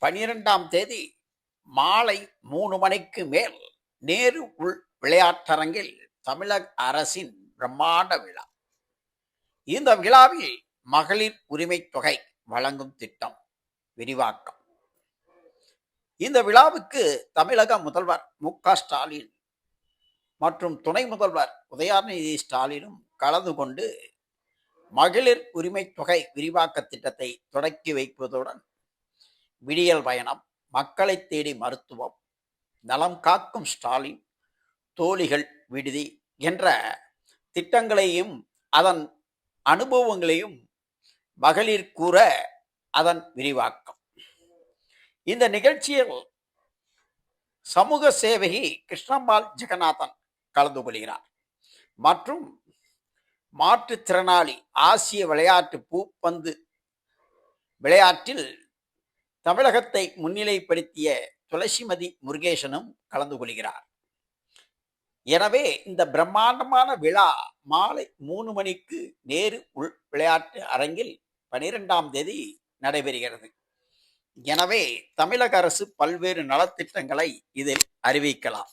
12ஆம் தேதி மாலை 3 மணிக்கு மேல் நேரு உள் விளையாட்டரங்கில் தமிழக அரசின் பிரம்மாண்ட விழா. இந்த விழாவில் மகளிர் உரிமை தொகை வழங்கும் திட்டம் விரிவாக்கம். இந்த விழாவுக்கு தமிழக முதல்வர் மு.க.ஸ்டாலின் மற்றும் துணை முதல்வர் உதயநிதி ஸ்டாலினும் கலந்து கொண்டு மகளிர் உரிமை தொகை விரிவாக்க திட்டத்தை தொடக்கி வைப்பதுடன் விடியல் பயணம், மக்களை தேடி மருத்துவம், நலம் காக்கும் ஸ்டாலின், தோழிகள் விடுதி என்ற திட்டங்களையும் அதன் அனுபவங்களையும் மகளிர் கூற அதன் விரிவாக்கம். இந்த நிகழ்ச்சியில் சமூக சேவகி கிருஷ்ணம்மாள் ஜெகநாதன் கலந்து கொள்கிறார் மற்றும் மாற்றுத்திறனாளி ஆசிய விளையாட்டு பூப்பந்து விளையாட்டில் தமிழகத்தை முன்னிலைப்படுத்திய துளசிமதி முருகேசனும் கலந்து கொள்கிறார். எனவே இந்த பிரம்மாண்டமான விழா மாலை 3 மணிக்கு நேரு உள் விளையாட்டு அரங்கில் 12ஆம் தேதி நடைபெறுகிறது. எனவே தமிழக அரசு பல்வேறு நலத்திட்டங்களை இதில் அறிவிக்கலாம்.